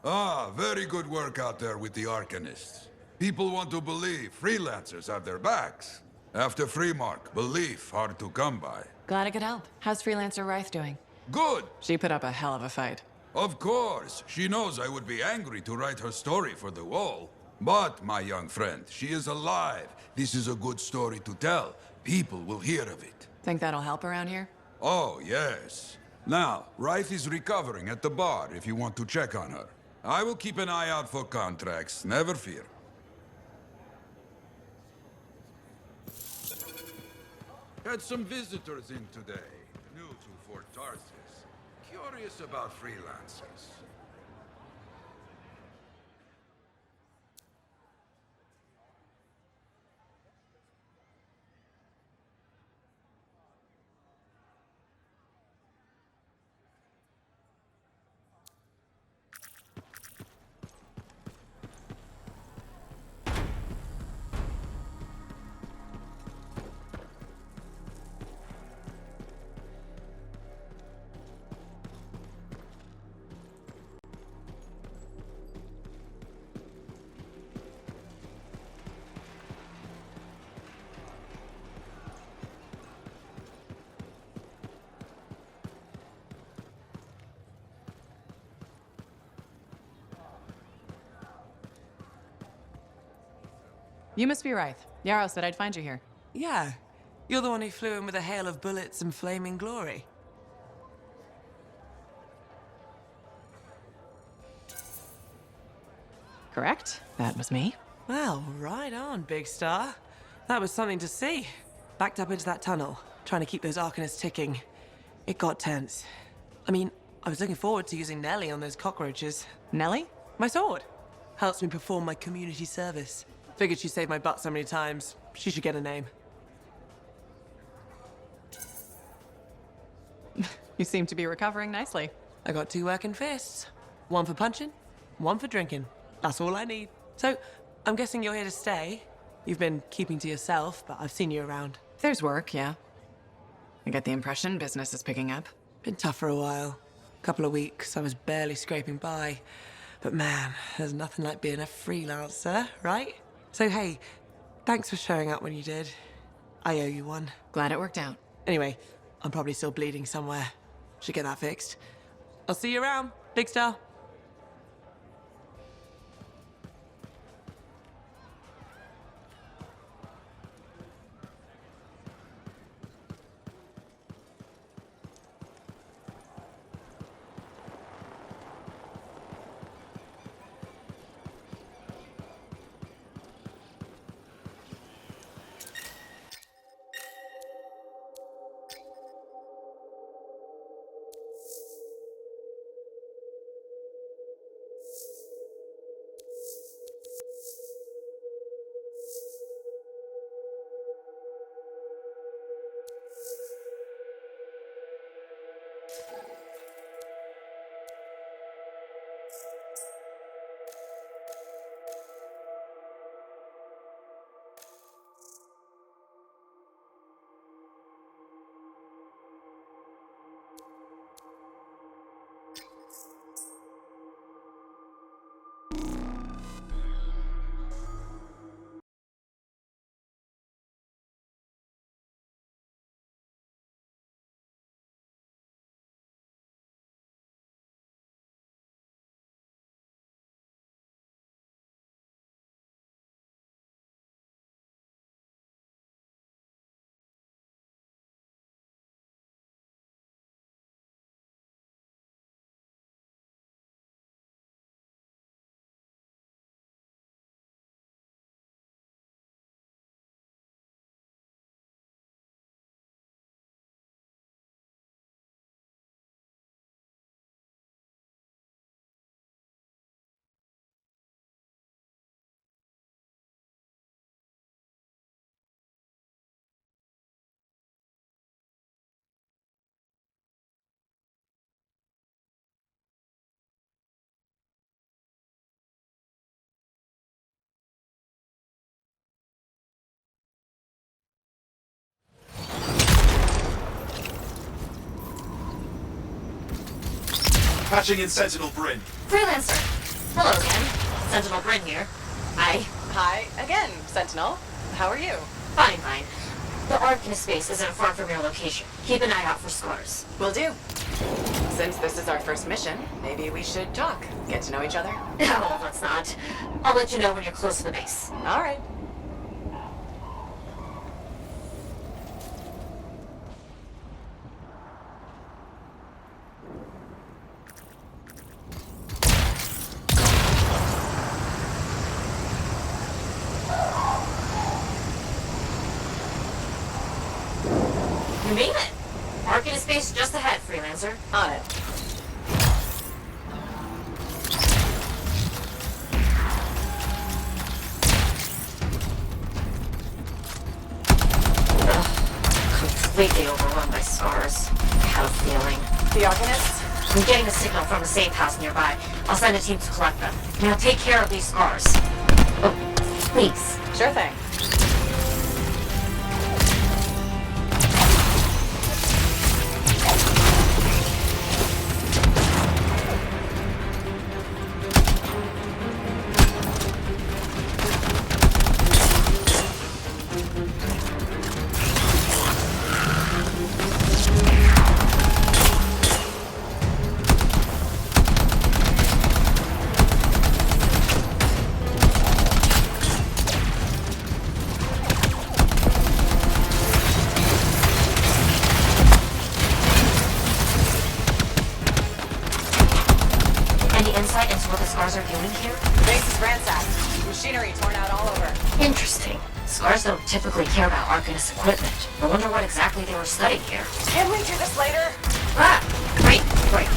Ah, very good work out there with the Arcanists. People want to believe freelancers have their backs. After Freemark, belief hard to come by. Glad I could help. How's Freelancer Rythe doing? Good! She put up a hell of a fight. Of course, she knows I would be angry to write her story for the wall. But, my young friend, she is alive. This is a good story to tell. People will hear of it. Think that'll help around here? Oh, yes. Now, Rythe is recovering at the bar if you want to check on her. I will keep an eye out for contracts, never fear. Had some visitors in today, new to Fort Tarsis. Curious about freelancers. You must be Rythe. Yarrow said I'd find you here. Yeah. You're the one who flew in with a hail of bullets and flaming glory. Correct? That was me. Well, right on, big star. That was something to see. Backed up into that tunnel, trying to keep those Arcanists ticking. It got tense. I mean, I was looking forward to using Nellie on those cockroaches. Nellie? My sword. Helps me perform my community service. Figured she saved my butt so many times. She should get a name. You seem to be recovering nicely. I got 2 working fists. One for punching, one for drinking. That's all I need. So, I'm guessing you're here to stay. You've been keeping to yourself, but I've seen you around. There's work, yeah. I get the impression business is picking up. Been tough for a while. Couple of weeks, I was barely scraping by. But man, there's nothing like being a freelancer, right? So hey, thanks for showing up when you did. I owe you one. Glad it worked out. Anyway, I'm probably still bleeding somewhere. Should get that fixed. I'll see you around, big star. Patching in Sentinel Bryn. Freelancer, Hello again. Sentinel Bryn here. Hi. Hi again, Sentinel. How are you? Fine, fine. The Arcanist space isn't far from your location. Keep an eye out for scars. Will do. Since this is our first mission, maybe we should talk. Get to know each other. No, let's not. I'll let you know when you're close to the base. All right. You made it! Arcanist space just ahead, Freelancer. On it. Completely overrun by scars. I have a feeling. The Arcanists? I'm getting a signal from a safe house nearby. I'll send a team to collect them. Now take care of these scars. Oh, please. Sure thing. Insight into what the scars are doing here? The base is ransacked. Machinery torn out all over. Interesting. Scars don't typically care about Arcanist equipment. I wonder what exactly they were studying here. Can we do this later? Ah! Great, great.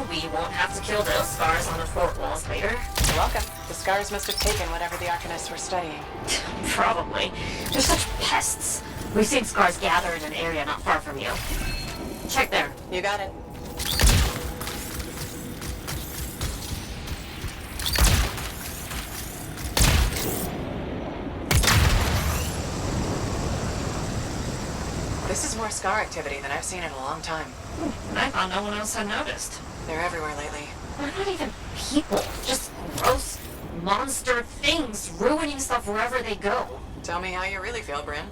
We won't have to kill those scars on the fort walls later. You're welcome. The scars must have taken whatever the Arcanists were studying. Probably. They're such pests. We've seen scars gather in an area not far from you. Check there. You got it. This is more scar activity than I've seen in a long time. I thought no one else had noticed. They're everywhere lately. They're not even people. Just gross monster things ruining stuff wherever they go. Tell me how you really feel, Bryn.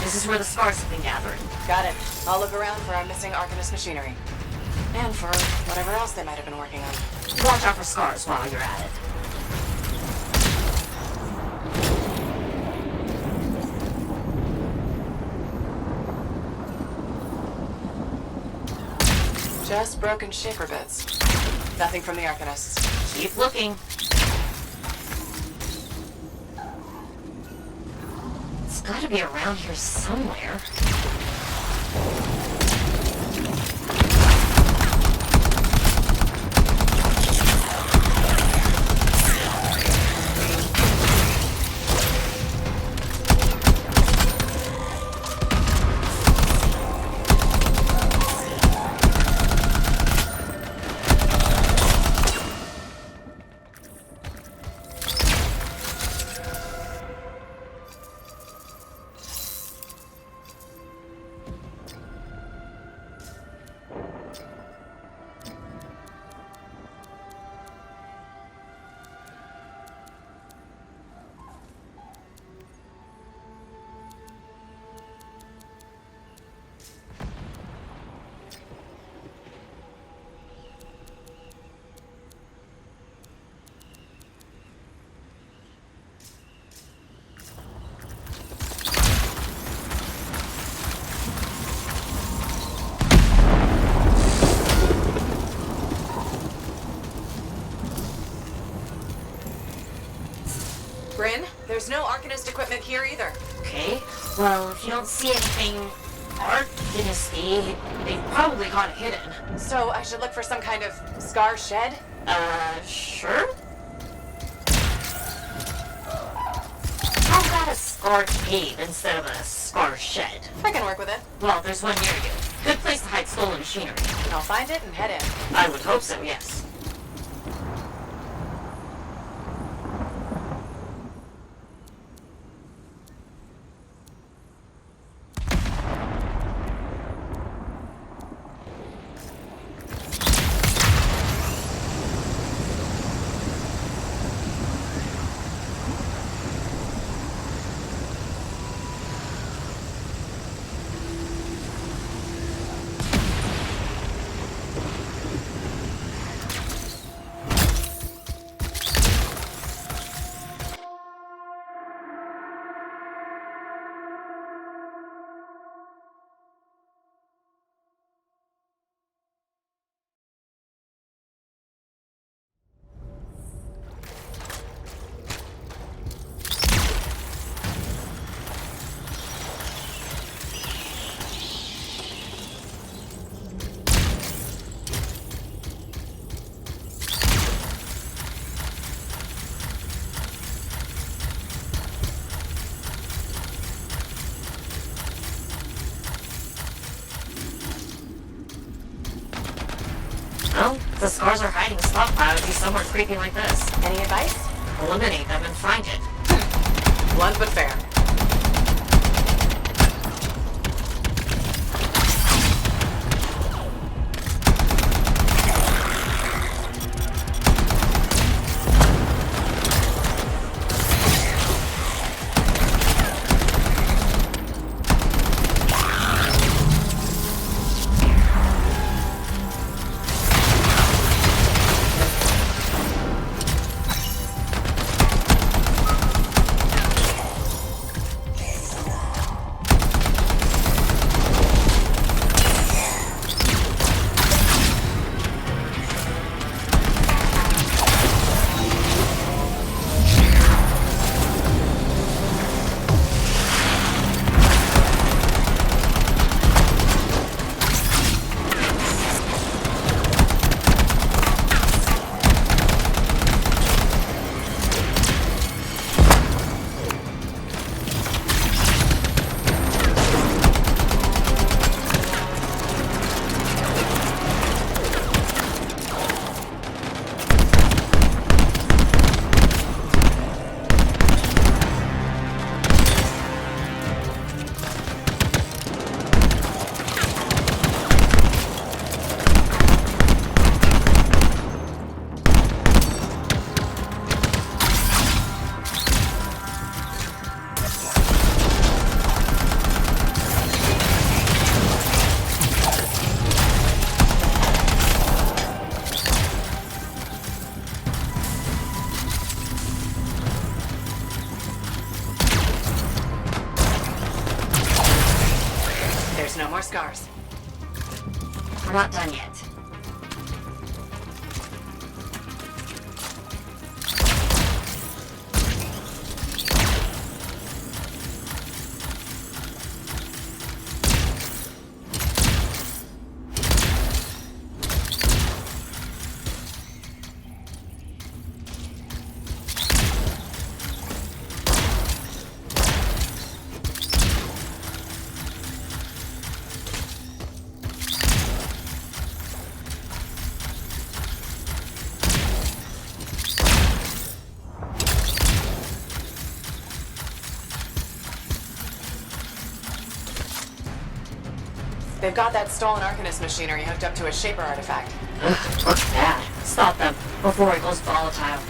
This is where the scars have been gathering. Got it. I'll look around for our missing Arcanist machinery. And for whatever else they might have been working on. Watch out for scars while you're at it. Just broken shaper bits. Nothing from the Arcanists. Keep looking. It's gotta be around here somewhere. There's no Arcanist equipment here either. Okay, well, if you don't see anything Arcanist-y, they probably got it hidden. So I should look for some kind of scar shed? Sure? How about a scar cave instead of a scar shed? I can work with it. Well, there's one near you. Good place to hide stolen machinery. I'll find it and head in. I would hope so, yes. Well, if the scars are hiding a stockpile, it'd be somewhere creepy like this. Any advice? Eliminate them and find it. Blunt but fair. No more scars. We're not done yet. They've got that stolen Arcanist machinery hooked up to a Shaper artifact. Ugh, looks bad. Stop them before it goes volatile.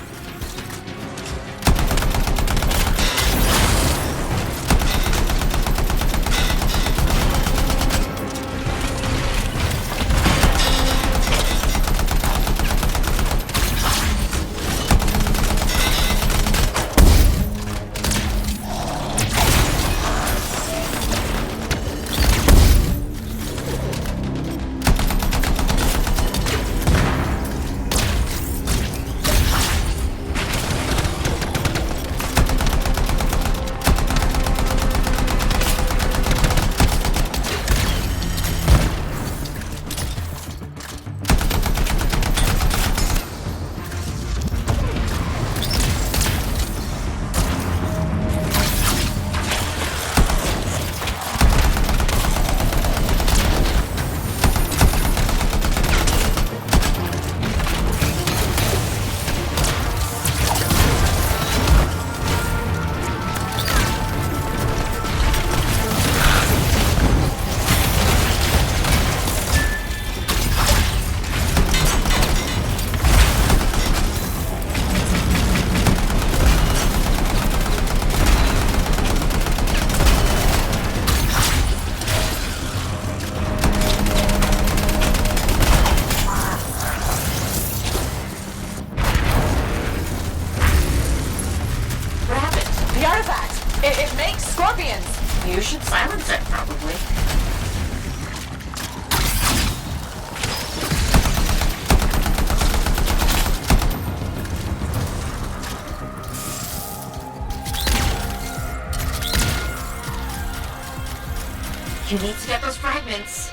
You need to get those fragments.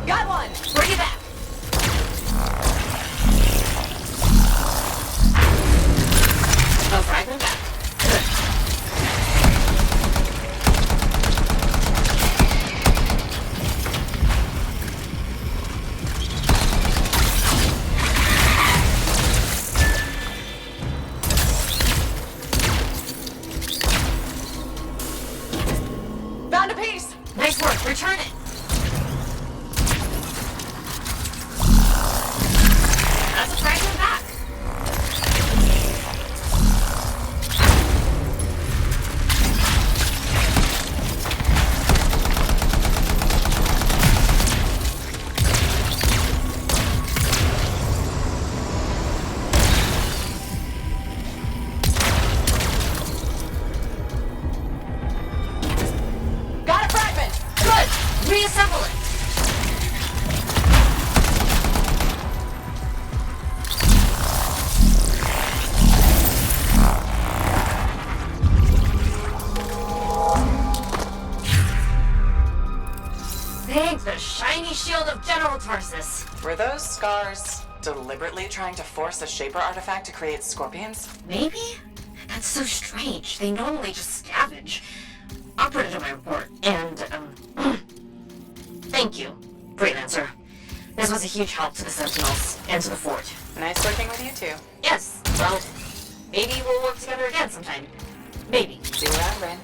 Got one! Bring it back! A fragment back. Good. Found a piece! Nice work. Return it. That's a fragment back. Got a fragment! Good. Reassemble it. Thanks, the shiny shield of General Tarsus. Were those scars deliberately trying to force a Shaper artifact to create scorpions? Maybe? That's so strange. They normally just scavenge. I'll put it in my report. And, thank you, Freelancer. This was a huge help to the Sentinels and to the fort. Nice working with you two. Yes, well, maybe we'll work together again sometime. Maybe. See you around, Rain.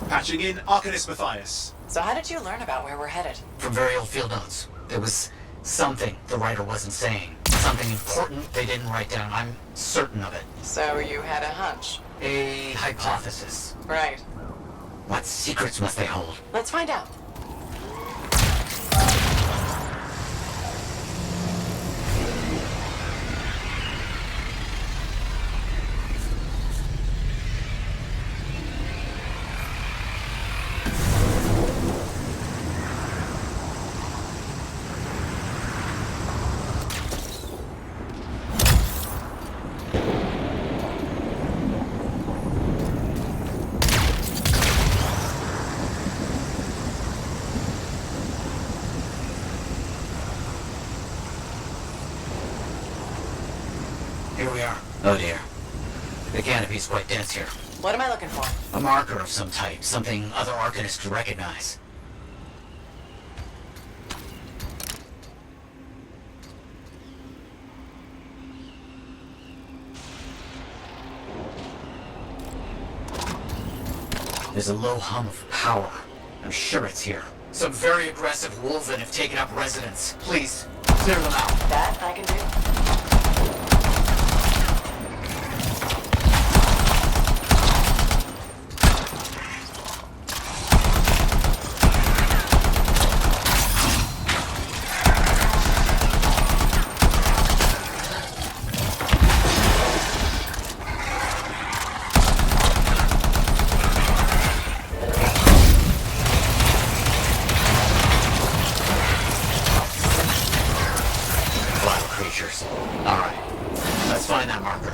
Patching in Arcanist Matthias. So how did you learn about where we're headed? From very old field notes. There was something the writer wasn't saying. Something important they didn't write down. I'm certain of it. So you had a hunch. A hypothesis. Right. What secrets must they hold? Let's find out. The canopy's quite dense here. What am I looking for? A marker of some type, something other Arcanists could recognize. There's a low hum of power. I'm sure it's here. Some very aggressive wolven have taken up residence. Please, clear them out. That I can do. Alright, let's find that marker.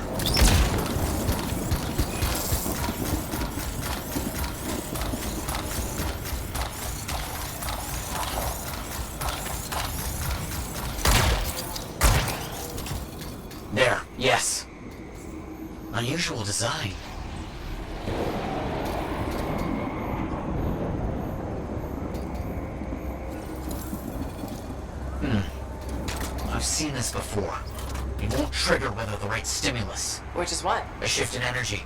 There, yes. Unusual design. I've seen this before. It won't trigger whether the right stimulus. Which is what? A shift in energy.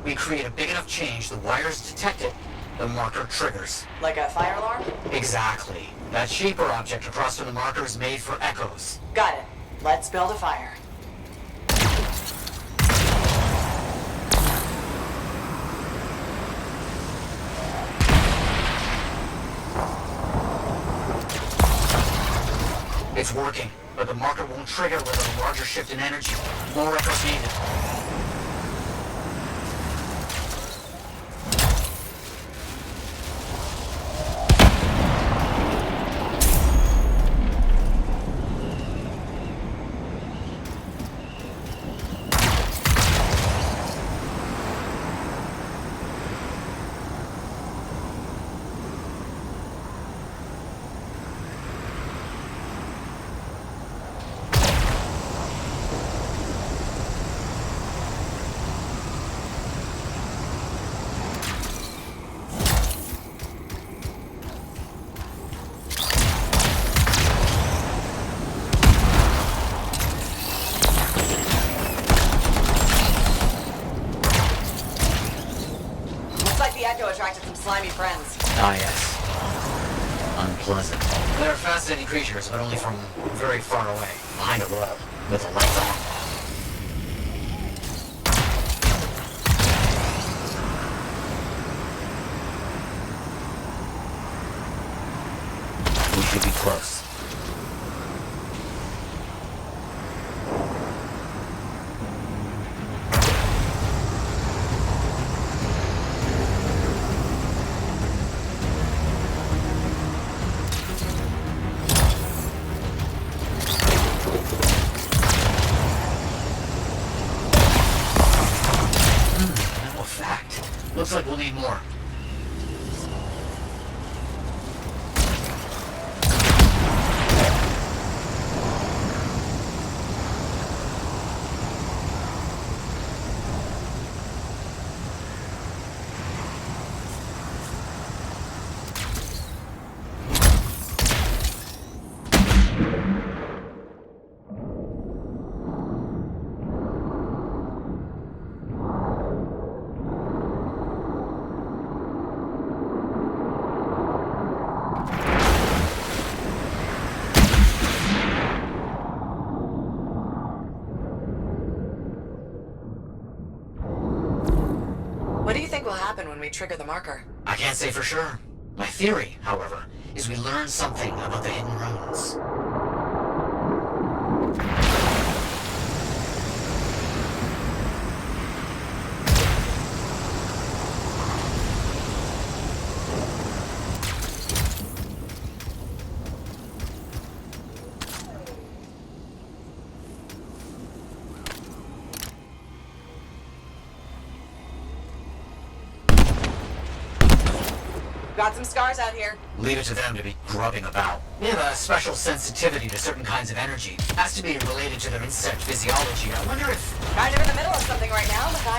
We create a big enough change, the wires detect it, the marker triggers. Like a fire alarm? Exactly. That shaper object across from the marker is made for echoes. Got it. Let's build a fire. It's working, but the marker won't trigger with a larger shift in energy. More echoes needed. Attracted some slimy friends. Ah, yes. Unpleasant. They're fascinating creatures, but only from very far away, behind a wall, with the lights on. We should be close. Looks like we'll need more. What do you think will happen when we trigger the marker? I can't say for sure. My theory, however, is we learn something about the hidden runes. Got some scars out here. Leave it to them to be grubbing about. They have a special sensitivity to certain kinds of energy. Has to be related to their insect physiology. I wonder if... Kind of in the middle of something right now, Matthias.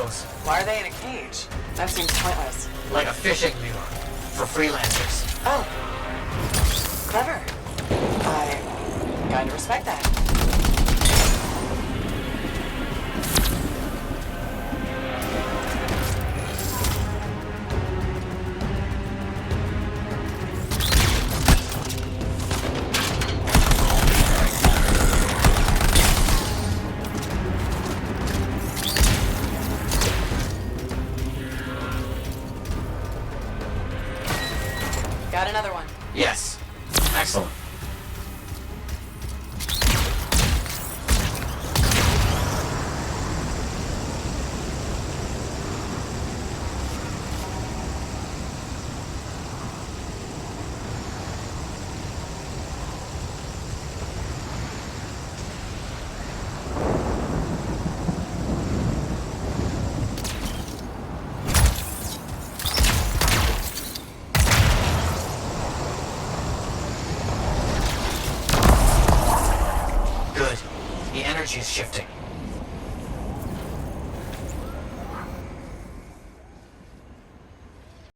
knows? Why are they in a cage? That seems pointless. Like a fishing lure for freelancers. Oh. Clever. I kinda respect that. Got another one. Yes. Excellent. Good. The energy is shifting.